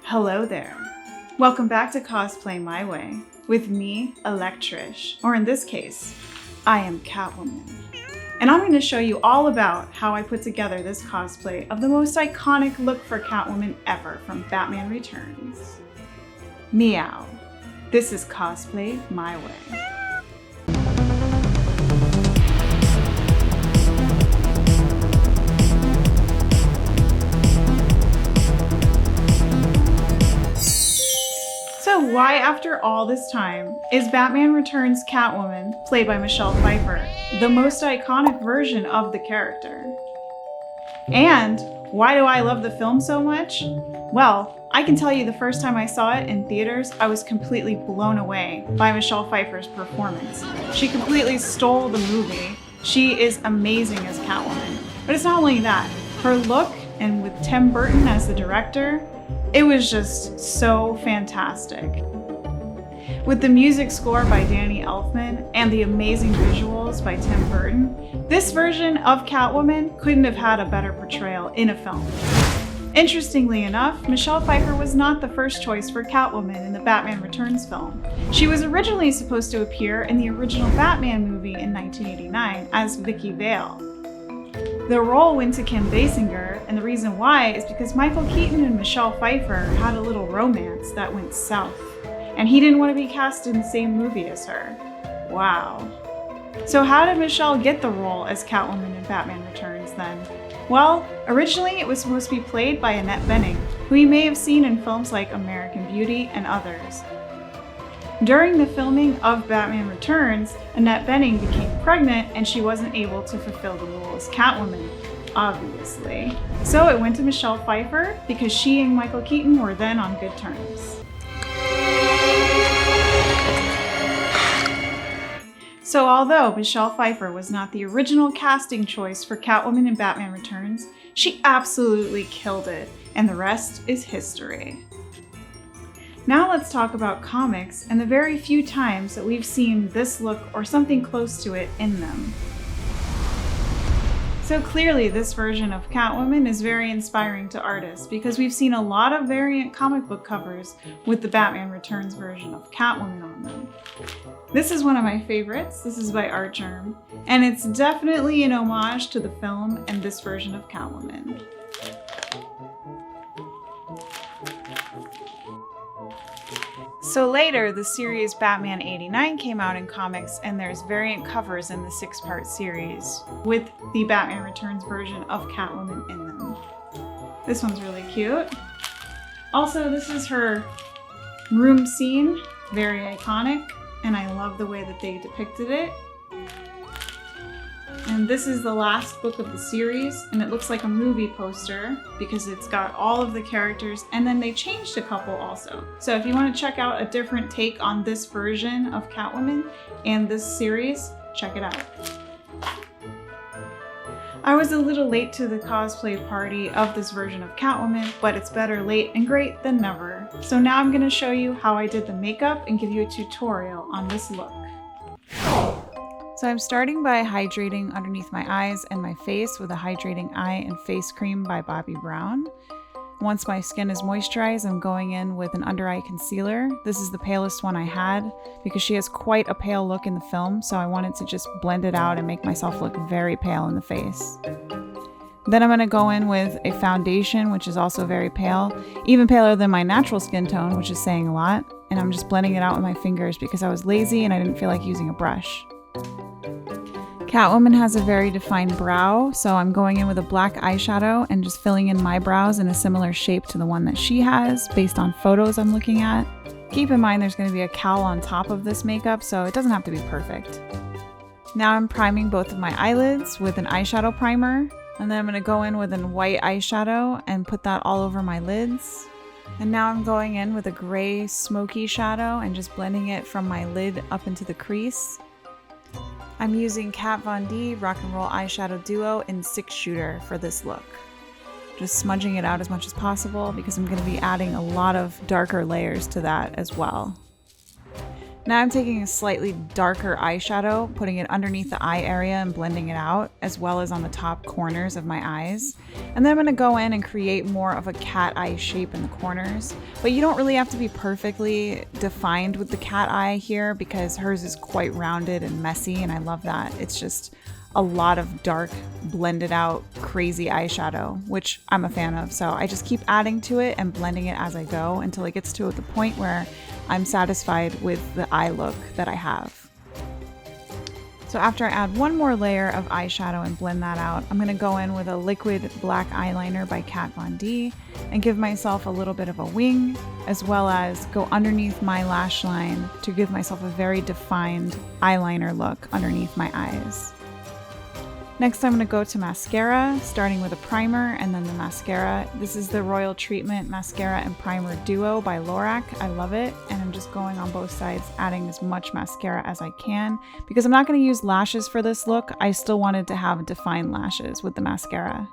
Hello there. Welcome back to Cosplay My Way with me, ElecTrish, or in this case, I am Catwoman. And I'm going to show you all about how I put together this cosplay of the most iconic look for Catwoman ever from Batman Returns. Meow. This is Cosplay My Way. So why, after all this time, is Batman Returns Catwoman, played by Michelle Pfeiffer, the most iconic version of the character? And why do I love the film so much? Well, I can tell you the first time I saw it in theaters, I was completely blown away by Michelle Pfeiffer's performance. She completely stole the movie. She is amazing as Catwoman. But it's not only that, her look, and with Tim Burton as the director, it was just so fantastic. With the music score by Danny Elfman and the amazing visuals by Tim Burton, this version of Catwoman couldn't have had a better portrayal in a film. Interestingly enough, Michelle Pfeiffer was not the first choice for Catwoman in the Batman Returns film. She was originally supposed to appear in the original Batman movie in 1989 as Vicky Vale. The role went to Kim Basinger, and the reason why is because Michael Keaton and Michelle Pfeiffer had a little romance that went south, and he didn't want to be cast in the same movie as her. Wow. So how did Michelle get the role as Catwoman in Batman Returns then? Well, originally it was supposed to be played by Annette Bening, who you may have seen in films like American Beauty and others. During the filming of Batman Returns, Annette Bening became pregnant and she wasn't able to fulfill the role as Catwoman, obviously. So it went to Michelle Pfeiffer because she and Michael Keaton were then on good terms. So although Michelle Pfeiffer was not the original casting choice for Catwoman in Batman Returns, she absolutely killed it, and the rest is history. Now let's talk about comics and the very few times that we've seen this look or something close to it in them. So clearly this version of Catwoman is very inspiring to artists because we've seen a lot of variant comic book covers with the Batman Returns version of Catwoman on them. This is one of my favorites. This is by Artgerm, and it's definitely an homage to the film and this version of Catwoman. So later, the series Batman '89 came out in comics, and there's variant covers in the 6-part series with the Batman Returns version of Catwoman in them. This one's really cute. Also, this is her room scene, very iconic, and I love the way that they depicted it. And this is the last book of the series, and it looks like a movie poster because it's got all of the characters, and then they changed a couple also. So if you want to check out a different take on this version of Catwoman and this series, check it out. I was a little late to the cosplay party of this version of Catwoman, but it's better late and great than never. So now I'm going to show you how I did the makeup and give you a tutorial on this look. So I'm starting by hydrating underneath my eyes and my face with a hydrating eye and face cream by Bobbi Brown. Once my skin is moisturized, I'm going in with an under eye concealer. This is the palest one I had because she has quite a pale look in the film, so I wanted to just blend it out and make myself look very pale in the face. Then I'm going to go in with a foundation, which is also very pale, even paler than my natural skin tone, which is saying a lot. And I'm just blending it out with my fingers because I was lazy and I didn't feel like using a brush. Catwoman has a very defined brow, so I'm going in with a black eyeshadow and just filling in my brows in a similar shape to the one that she has based on photos I'm looking at. Keep in mind there's going to be a cowl on top of this makeup, so it doesn't have to be perfect. Now I'm priming both of my eyelids with an eyeshadow primer, and then I'm going to go in with a white eyeshadow and put that all over my lids. And now I'm going in with a gray smoky shadow and just blending it from my lid up into the crease. I'm using Kat Von D Rock and Roll Eyeshadow Duo in Sixxshooter for this look. Just smudging it out as much as possible because I'm going to be adding a lot of darker layers to that as well. Now I'm taking a slightly darker eyeshadow, putting it underneath the eye area and blending it out, as well as on the top corners of my eyes. And then I'm going to go in and create more of a cat eye shape in the corners. But you don't really have to be perfectly defined with the cat eye here because hers is quite rounded and messy, and I love that. It's just a lot of dark, blended out, crazy eyeshadow, which I'm a fan of. So I just keep adding to it and blending it as I go until it gets to the point where I'm satisfied with the eye look that I have. So after I add one more layer of eyeshadow and blend that out, I'm going to go in with a liquid black eyeliner by Kat Von D and give myself a little bit of a wing, as well as go underneath my lash line to give myself a very defined eyeliner look underneath my eyes. Next, I'm going to go to mascara, starting with a primer and then the mascara. This is the Royal Treatment Mascara and Primer Duo by Lorac. I love it, and I'm just going on both sides, adding as much mascara as I can. Because I'm not going to use lashes for this look, I still wanted to have defined lashes with the mascara.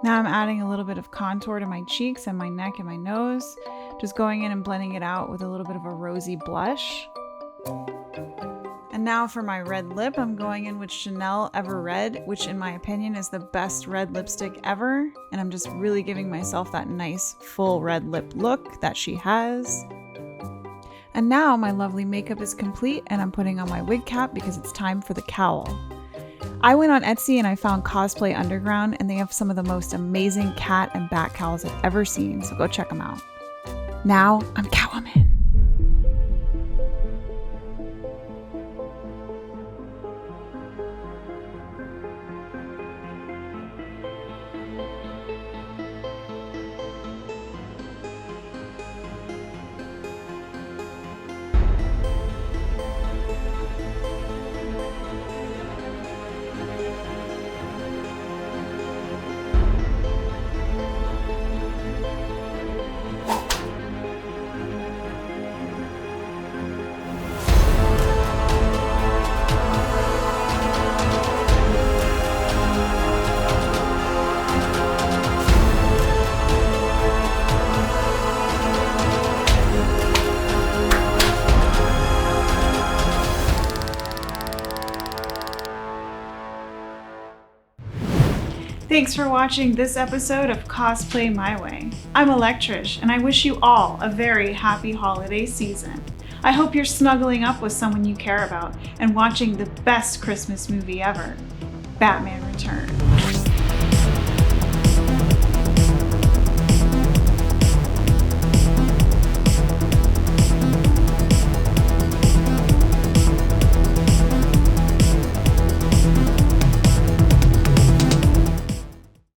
Now I'm adding a little bit of contour to my cheeks and my neck and my nose. Just going in and blending it out with a little bit of a rosy blush. And now for my red lip, I'm going in with Chanel Ever Red, which in my opinion is the best red lipstick ever. And I'm just really giving myself that nice full red lip look that she has. And now my lovely makeup is complete and I'm putting on my wig cap because it's time for the cowl. I went on Etsy and I found Cosplay Underground, and they have some of the most amazing cat and bat cowls I've ever seen, so go check them out. Now I'm Catwoman. Thanks for watching this episode of Cosplay My Way. I'm ElecTrish, and I wish you all a very happy holiday season. I hope you're snuggling up with someone you care about and watching the best Christmas movie ever, Batman Returns.